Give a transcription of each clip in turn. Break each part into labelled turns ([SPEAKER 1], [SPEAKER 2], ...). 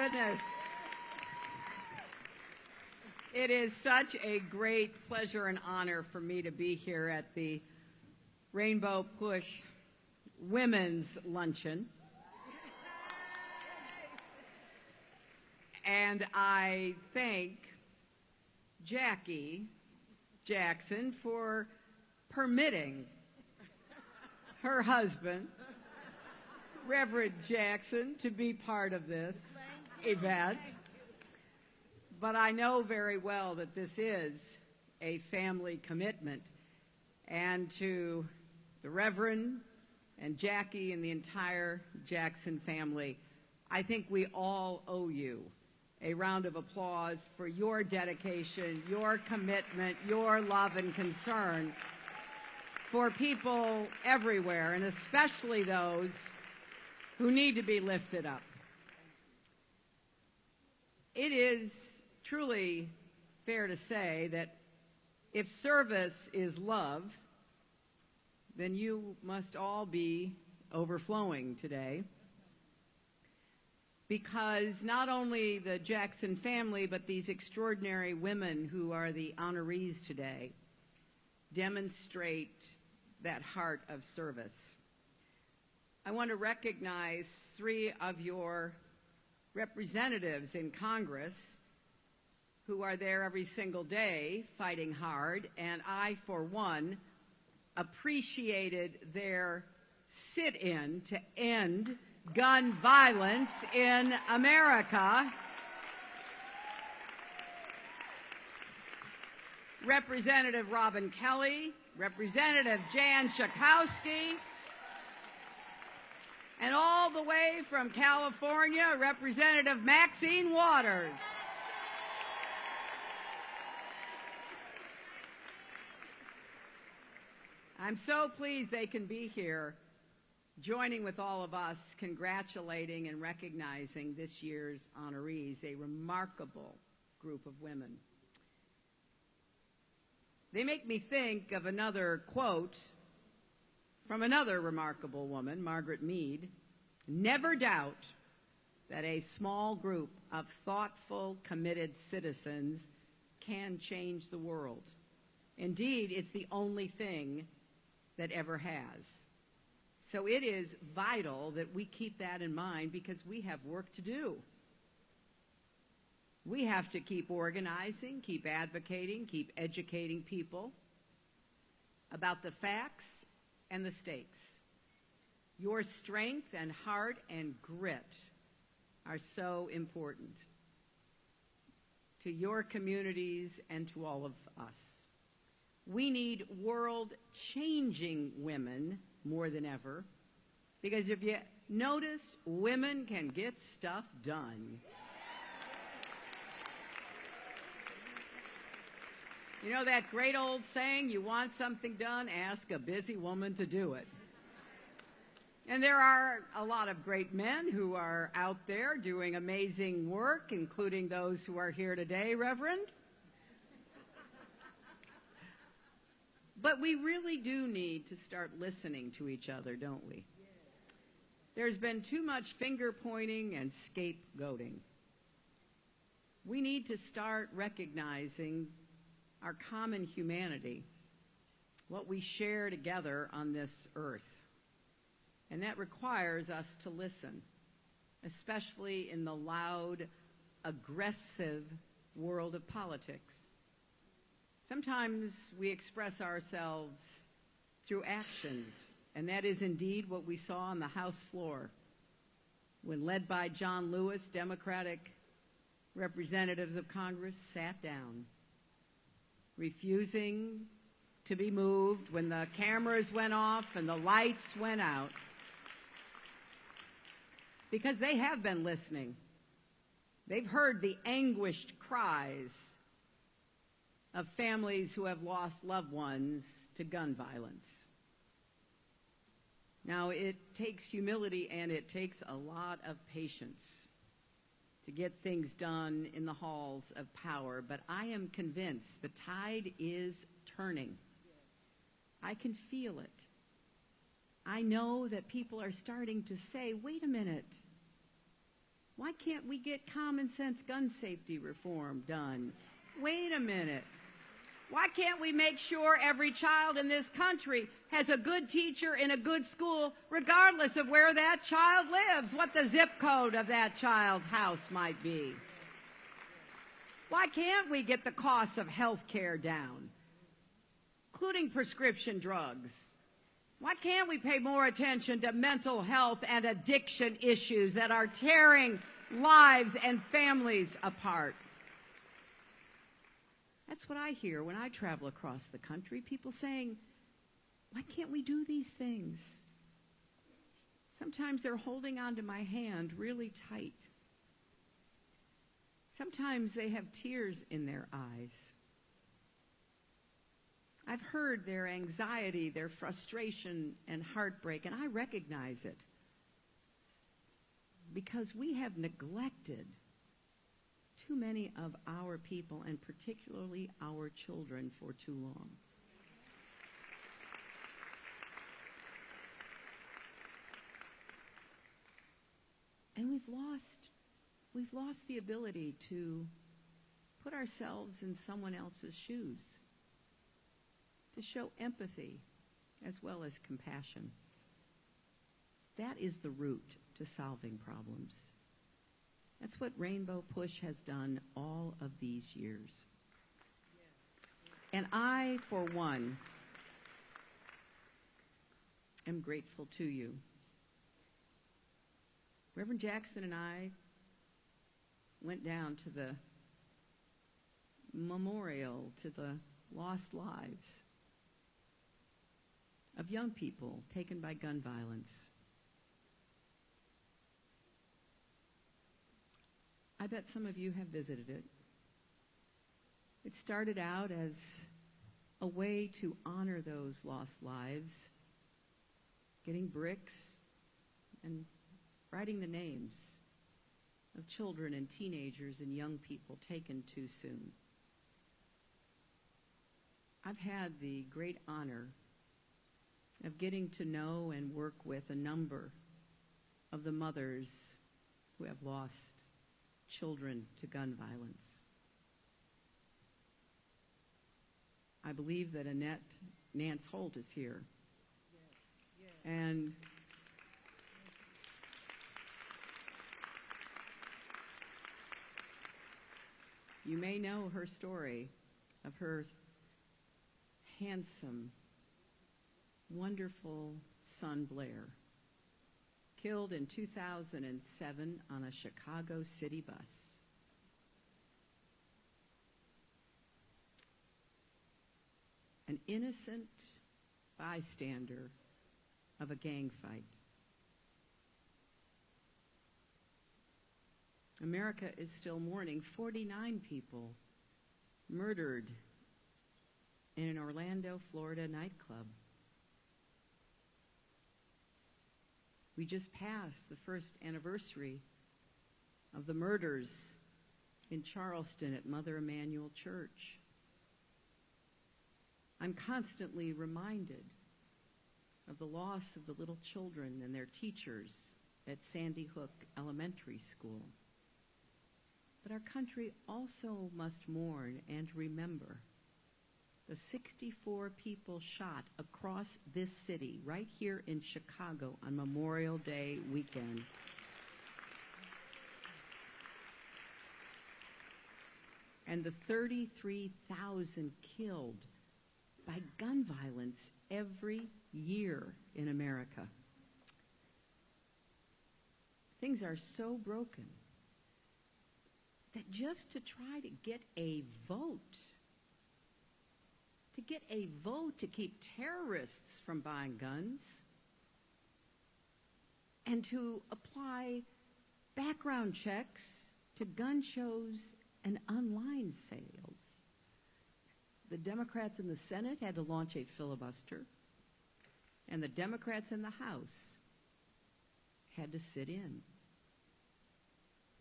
[SPEAKER 1] goodness. It is such a great pleasure and honor for me to be here at the Rainbow Push Women's Luncheon. And I thank Jackie Jackson for permitting her husband, Reverend Jackson, to be part of this event. But I know very well that this is a family commitment. And to the Reverend and Jackie and the entire Jackson family, I think we all owe you a round of applause for your dedication, your commitment, your love and concern for people everywhere, and especially those who need to be lifted up. It is truly fair to say that if service is love, then you must all be overflowing today, because not only the Jackson family, but these extraordinary women who are the honorees today demonstrate that heart of service. I want to recognize 3 of your representatives in Congress who are there every single day fighting hard, and I, for one, appreciated their sit-in to end gun violence in America. Representative Robin Kelly, Representative Jan Schakowsky, and all the way from California, Representative Maxine Waters. I'm so pleased they can be here, joining with all of us, congratulating and recognizing this year's honorees, a remarkable group of women. They make me think of another quote from another remarkable woman, Margaret Mead: "Never doubt that a small group of thoughtful, committed citizens can change the world. Indeed, it's the only thing that ever has." So it is vital that we keep that in mind, because we have work to do. We have to keep organizing, keep advocating, keep educating people about the facts and the stakes. Your strength and heart and grit are so important to your communities and to all of us. We need world-changing women more than ever, because if you noticed, women can get stuff done. You know that great old saying, you want something done, ask a busy woman to do it. And there are a lot of great men who are out there doing amazing work, including those who are here today, Reverend. But we really do need to start listening to each other, don't we? There's been too much finger-pointing and scapegoating. We need to start recognizing our common humanity, what we share together on this earth. And that requires us to listen, especially in the loud, aggressive world of politics. Sometimes we express ourselves through actions, and that is indeed what we saw on the House floor when, led by John Lewis, Democratic representatives of Congress sat down, refusing to be moved when the cameras went off and the lights went out, because they have been listening. They've heard the anguished cries of families who have lost loved ones to gun violence. Now, it takes humility and it takes a lot of patience to get things done in the halls of power, but I am convinced the tide is turning. I can feel it. I know that people are starting to say, wait a minute, Why can't we get common sense gun safety reform done? Wait a minute. Why can't we make sure every child in this country has a good teacher in a good school, regardless of where that child lives, what the zip code of that child's house might be? Why can't we get the costs of health care down, including prescription drugs? Why can't we pay more attention to mental health and addiction issues that are tearing lives and families apart? That's what I hear when I travel across the country, people saying, why can't we do these things? Sometimes they're holding onto my hand really tight. Sometimes they have tears in their eyes. I've heard their anxiety, their frustration, and heartbreak, and I recognize it because we have neglected too many of our people, and particularly our children, for too long. And we've lost the ability to put ourselves in someone else's shoes, to show empathy as well as compassion. That is the route to solving problems. That's what Rainbow Push has done all of these years. And I, for one, am grateful to you. Reverend Jackson and I went down to the memorial to the lost lives of young people taken by gun violence. I bet some of you have visited it. It started out as a way to honor those lost lives, getting bricks and writing the names of children and teenagers and young people taken too soon. I've had the great honor of getting to know and work with a number of the mothers who have lost children to gun violence. I believe that Annette Nance Holt is here. And you may know her story of her handsome, wonderful son, Blair, killed in 2007 on a Chicago city bus. An innocent bystander of a gang fight. America is still mourning 49 people murdered in an Orlando, Florida nightclub. We just passed the first anniversary of the murders in Charleston at Mother Emanuel Church. I'm constantly reminded of the loss of the little children and their teachers at Sandy Hook Elementary School. But our country also must mourn and remember the 64 people shot across this city, right here in Chicago on Memorial Day weekend. And the 33,000 killed by gun violence every year in America. Things are so broken that just to try to get a vote, to keep terrorists from buying guns, and to apply background checks to gun shows and online sales. The Democrats in the Senate had to launch a filibuster, and the Democrats in the House had to sit in.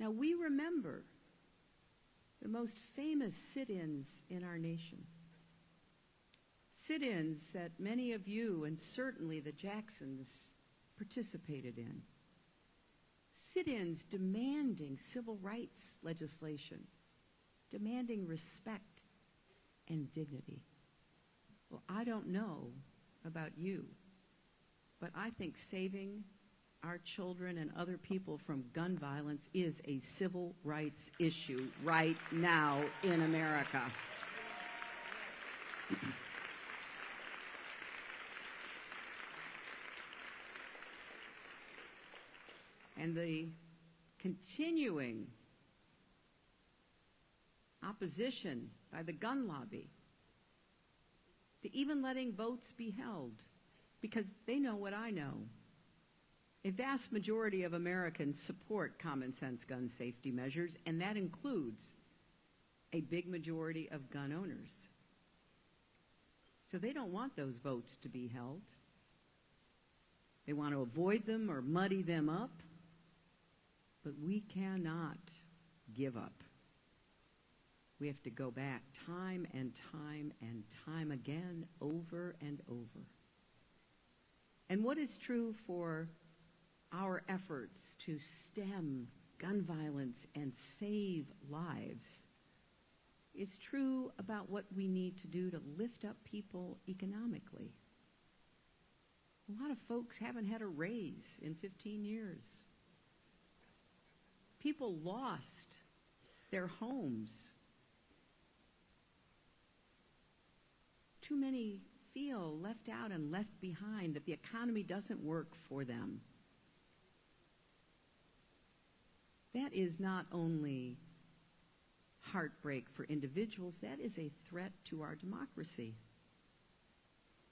[SPEAKER 1] Now, we remember the most famous sit-ins in our nation. Sit-ins that many of you, and certainly the Jacksons, participated in. sit-ins demanding civil rights legislation, demanding respect and dignity. Well, I don't know about you, but I think saving our children and other people from gun violence is a civil rights issue right now in America. And the continuing opposition by the gun lobby to even letting votes be held, because they know what I know. A vast majority of Americans support common sense gun safety measures, and that includes a big majority of gun owners. So they don't want those votes to be held. They want to avoid them or muddy them up. But we cannot give up. We have to go back time and time and time again, over and over. And what is true for our efforts to stem gun violence and save lives is true about what we need to do to lift up people economically. A lot of folks haven't had a raise in 15 years. People lost their homes. Too many feel left out and left behind, that the economy doesn't work for them. That is not only heartbreak for individuals, that is a threat to our democracy.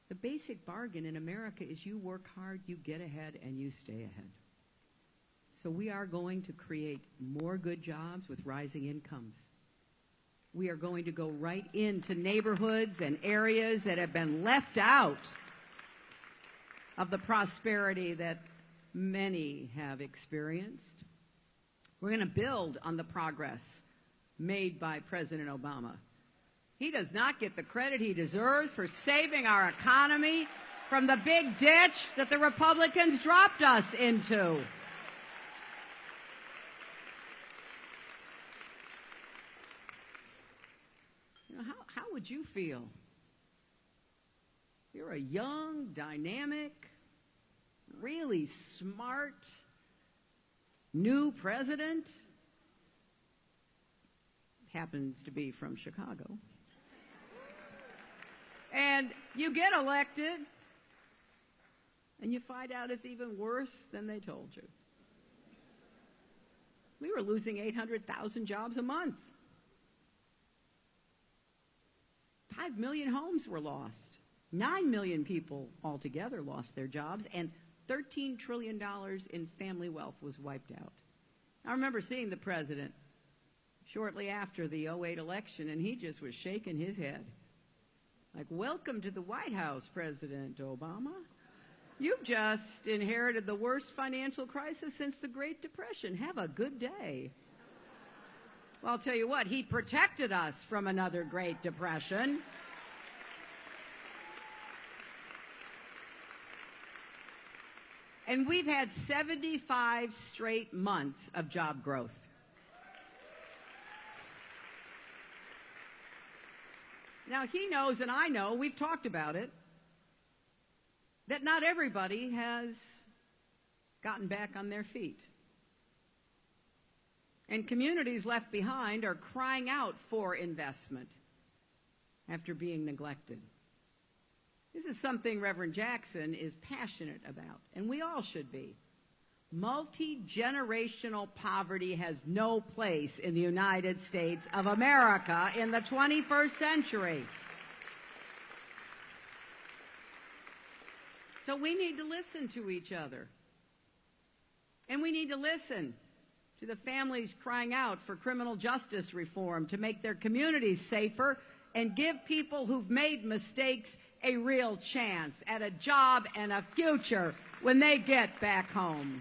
[SPEAKER 1] The basic bargain in America is you work hard, you get ahead, and you stay ahead. So we are going to create more good jobs with rising incomes. We are going to go right into neighborhoods and areas that have been left out of the prosperity that many have experienced. We're going to build on the progress made by President Obama. He does not get the credit he deserves for saving our economy from the big ditch that the Republicans dropped us into. How would you feel? You're a young, dynamic, really smart, new president. Happens to be from Chicago. And you get elected, and you find out it's even worse than they told you. We were losing 800,000 jobs a month. 5 million homes were lost. 9 million people altogether lost their jobs, and $13 trillion in family wealth was wiped out. I remember seeing the president shortly after the 2008 election, and he just was shaking his head. Like, welcome to the White House, President Obama. You've just inherited the worst financial crisis since the Great Depression. Have a good day. Well, I'll tell you what, he protected us from another Great Depression. And we've had 75 straight months of job growth. Now, he knows, and I know, we've talked about it, that not everybody has gotten back on their feet. And communities left behind are crying out for investment after being neglected. This is something Reverend Jackson is passionate about, and we all should be. Multi-generational poverty has no place in the United States of America in the 21st century. So we need to listen to each other. And we need to listen to the families crying out for criminal justice reform to make their communities safer and give people who've made mistakes a real chance at a job and a future when they get back home.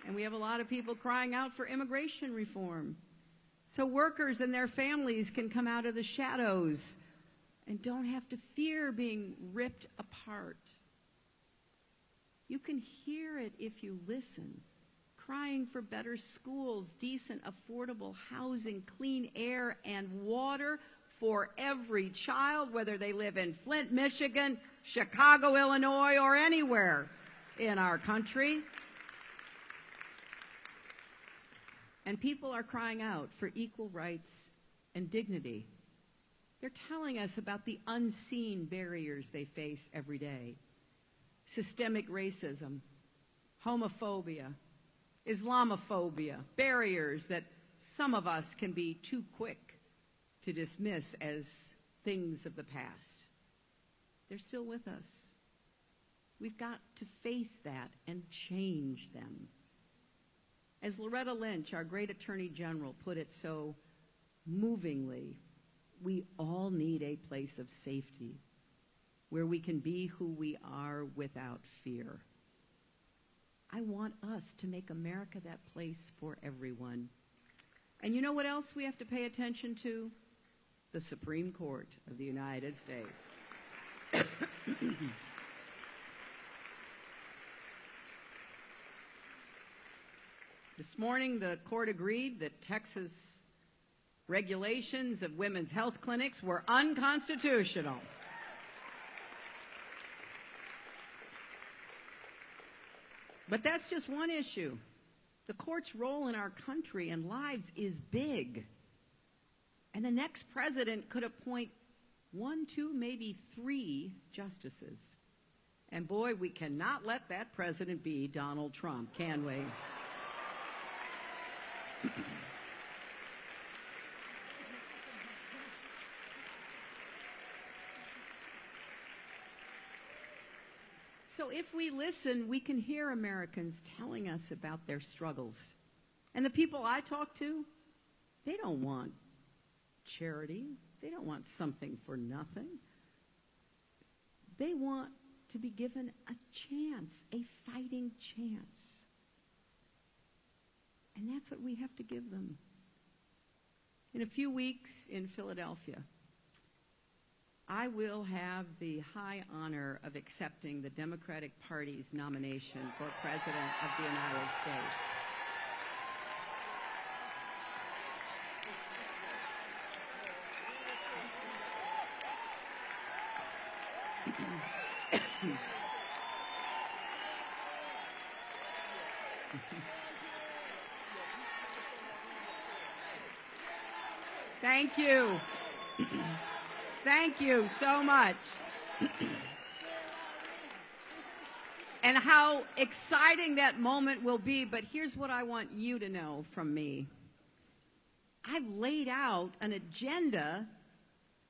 [SPEAKER 1] And we have a lot of people crying out for immigration reform, so workers and their families can come out of the shadows and don't have to fear being ripped apart. You can hear it if you listen. Crying for better schools, decent, affordable housing, clean air, and water for every child, whether they live in Flint, Michigan, Chicago, Illinois, or anywhere in our country. And people are crying out for equal rights and dignity. They're telling us about the unseen barriers they face every day. Systemic racism, homophobia, Islamophobia, barriers that some of us can be too quick to dismiss as things of the past. They're still with us. We've got to face that and change them. As Loretta Lynch, our great Attorney General, put it so movingly, we all need a place of safety where we can be who we are without fear. I want us to make America that place for everyone. And you know what else we have to pay attention to? The Supreme Court of the United States. This morning, the court agreed that Texas regulations of women's health clinics were unconstitutional. But that's just one issue. The court's role in our country and lives is big. And the next president could appoint 1, 2, maybe 3 justices. And boy, we cannot let that president be Donald Trump, can we? So if we listen, we can hear Americans telling us about their struggles. And the people I talk to, they don't want charity. They don't want something for nothing. They want to be given a chance, a fighting chance. And that's what we have to give them. In a few weeks in Philadelphia, I will have the high honor of accepting the Democratic Party's nomination for President of the United States. Thank you. Thank you so much. And how exciting that moment will be, but here's what I want you to know from me. I've laid out an agenda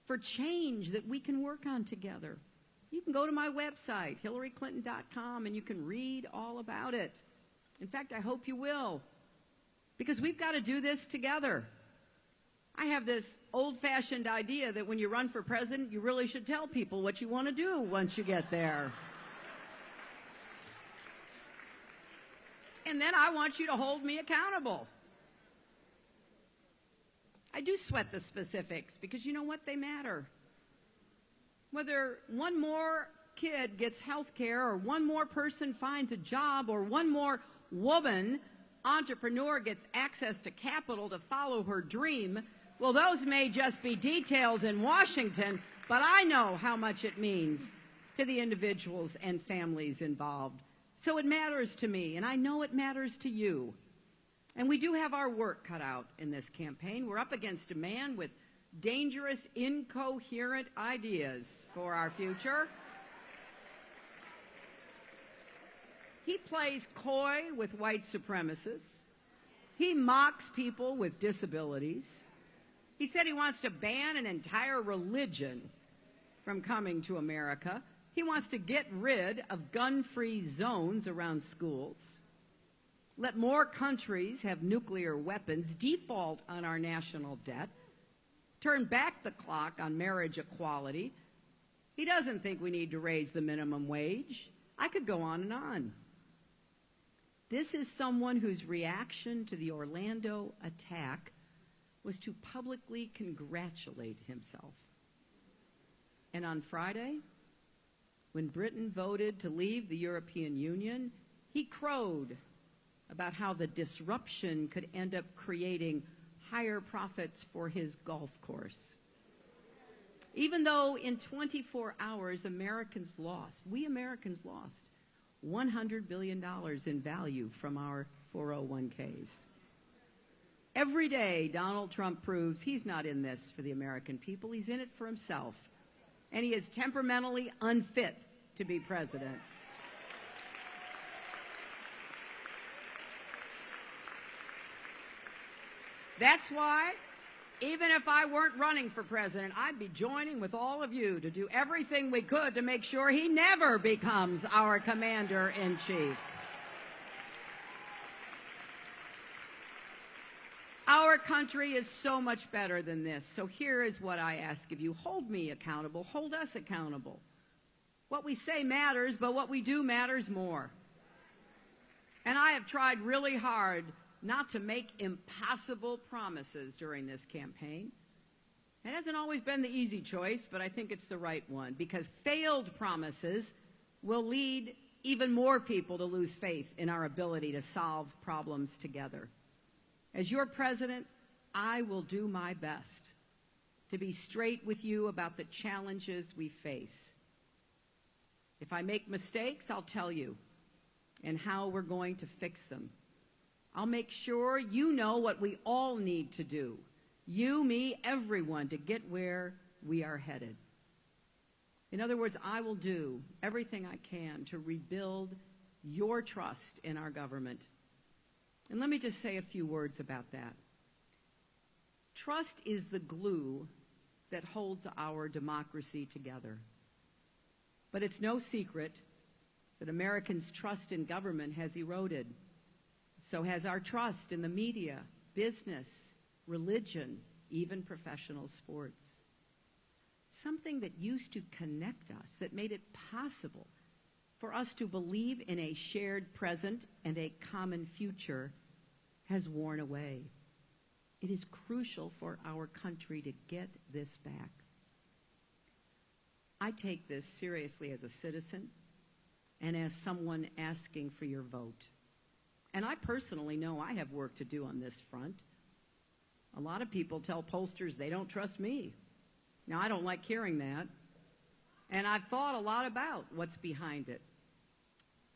[SPEAKER 1] for change that we can work on together. You can go to my website, hillaryclinton.com, and you can read all about it. In fact, I hope you will, because we've got to do this together. I have this old-fashioned idea that when you run for president, you really should tell people what you want to do once you get there. And then I want you to hold me accountable. I do sweat the specifics because you know what? They matter. Whether one more kid gets health care or one more person finds a job or one more woman entrepreneur gets access to capital to follow her dream, well, those may just be details in Washington, but I know how much it means to the individuals and families involved. So it matters to me, and I know it matters to you. And we do have our work cut out in this campaign. We're up against a man with dangerous, incoherent ideas for our future. He plays coy with white supremacists. He mocks people with disabilities. He said he wants to ban an entire religion from coming to America. He wants to get rid of gun-free zones around schools, let more countries have nuclear weapons, default on our national debt, turn back the clock on marriage equality. He doesn't think we need to raise the minimum wage. I could go on and on. This is someone whose reaction to the Orlando attack was to publicly congratulate himself. And on Friday, When Britain voted to leave the European Union, he crowed about how the disruption could end up creating higher profits for his golf course. Even though in 24 hours we Americans lost $100 billion in value from our 401ks. Every day, Donald Trump proves he's not in this for the American people. He's in it for himself. And he is temperamentally unfit to be president. That's why, even if I weren't running for president, I'd be joining with all of you to do everything we could to make sure he never becomes our commander-in-chief. Our country is so much better than this. So here is what I ask of you. Hold me accountable. Hold us accountable. What we say matters, but what we do matters more. And I have tried really hard not to make impossible promises during this campaign. It hasn't always been the easy choice, but I think it's the right one, because failed promises will lead even more people to lose faith in our ability to solve problems together. As your president, I will do my best to be straight with you about the challenges we face. If I make mistakes, I'll tell you, and how we're going to fix them. I'll make sure you know what we all need to do, you, me, everyone, to get where we are headed. In other words, I will do everything I can to rebuild your trust in our government. And let me just say a few words about that. Trust is the glue that holds our democracy together. But it's no secret that Americans' trust in government has eroded. So has our trust in the media, business, religion, even professional sports. Something that used to connect us, that made it possible for us to believe in a shared present and a common future, has worn away. It is crucial for our country to get this back. I take this seriously as a citizen and as someone asking for your vote. And I personally know I have work to do on this front. A lot of people tell pollsters they don't trust me. Now, I don't like hearing that. And I've thought a lot about what's behind it.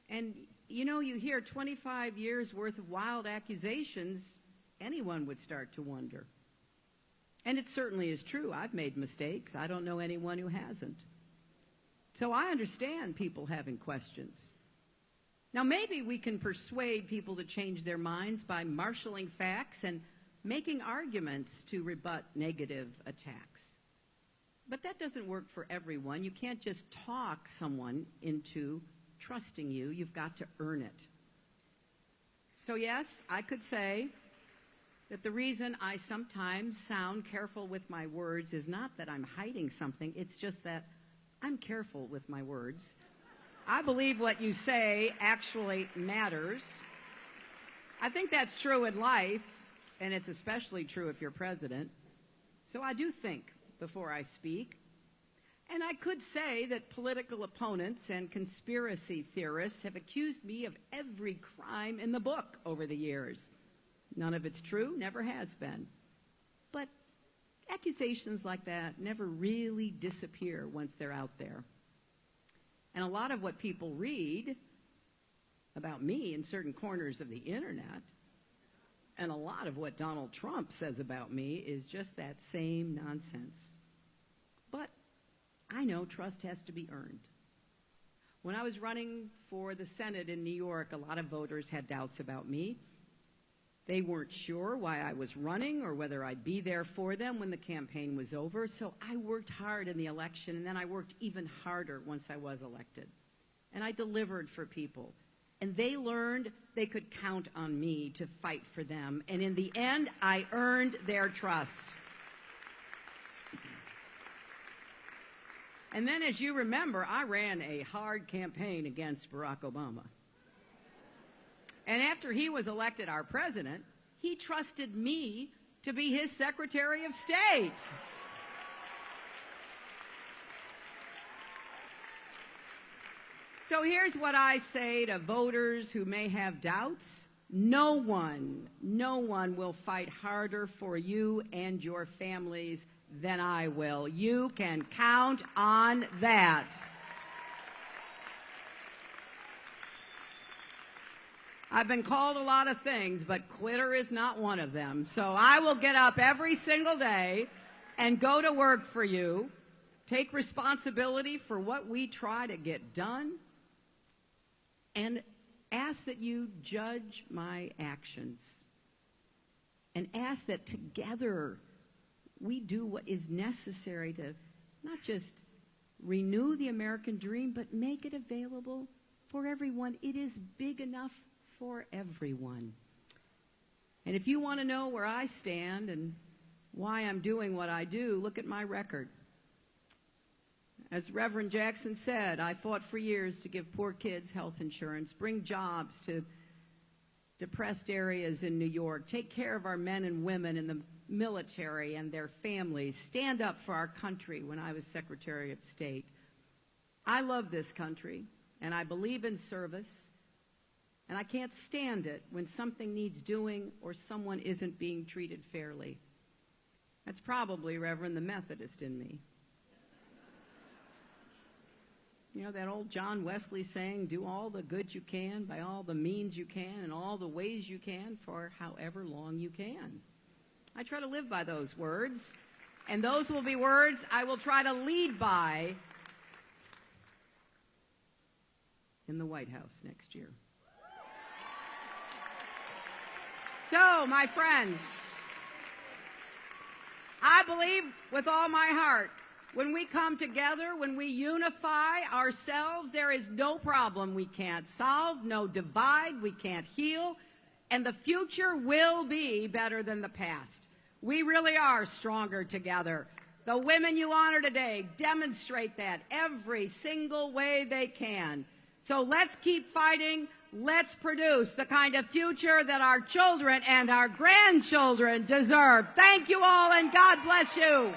[SPEAKER 1] And, you know, you hear 25 years worth of wild accusations, anyone would start to wonder. And it certainly is true. I've made mistakes. I don't know anyone who hasn't. So I understand people having questions. Now, maybe we can persuade people to change their minds by marshaling facts and making arguments to rebut negative attacks. But that doesn't work for everyone. You can't just talk someone into trusting you. You've got to earn it. So yes, I could say that the reason I sometimes sound careful with my words is not that I'm hiding something. It's just that I'm careful with my words. I believe what you say actually matters. I think that's true in life, and it's especially true if you're president. So I do think before I speak. And I could say that political opponents and conspiracy theorists have accused me of every crime in the book over the years. None of it's true, never has been. But accusations like that never really disappear once they're out there. And a lot of what people read about me in certain corners of the internet, and a lot of what Donald Trump says about me, is just that same nonsense. But I know trust has to be earned. When I was running for the Senate in New York, a lot of voters had doubts about me. They weren't sure why I was running or whether I'd be there for them when the campaign was over. So I worked hard in the election, and then I worked even harder once I was elected. And I delivered for people. And they learned they could count on me to fight for them. And in the end, I earned their trust. And then, as you remember, I ran a hard campaign against Barack Obama. And after he was elected our president, he trusted me to be his Secretary of State. So here's what I say to voters who may have doubts. No one will fight harder for you and your families than I will. You can count on that. I've been called a lot of things, but quitter is not one of them. So I will get up every single day and go to work for you, take responsibility for what we try to get done, and ask that you judge my actions. And ask that together we do what is necessary to not just renew the American dream, but make it available for everyone. It is big enough for everyone. And if you want to know where I stand and why I'm doing what I do, look at my record. As Reverend Jackson said, I fought for years to give poor kids health insurance, bring jobs to depressed areas in New York, take care of our men and women in the military and their families, stand up for our country when I was Secretary of State. I love this country, and I believe in service, and I can't stand it when something needs doing or someone isn't being treated fairly. That's probably, Reverend, the Methodist in me. You know, that old John Wesley saying, do all the good you can by all the means you can and all the ways you can for however long you can. I try to live by those words, and those will be words I will try to lead by in the White House next year. So, my friends, I believe with all my heart, when we come together, when we unify ourselves, there is no problem we can't solve, no divide we can't heal, and the future will be better than the past. We really are stronger together. The women you honor today demonstrate that every single way they can. So let's keep fighting. Let's produce the kind of future that our children and our grandchildren deserve. Thank you all, and God bless you.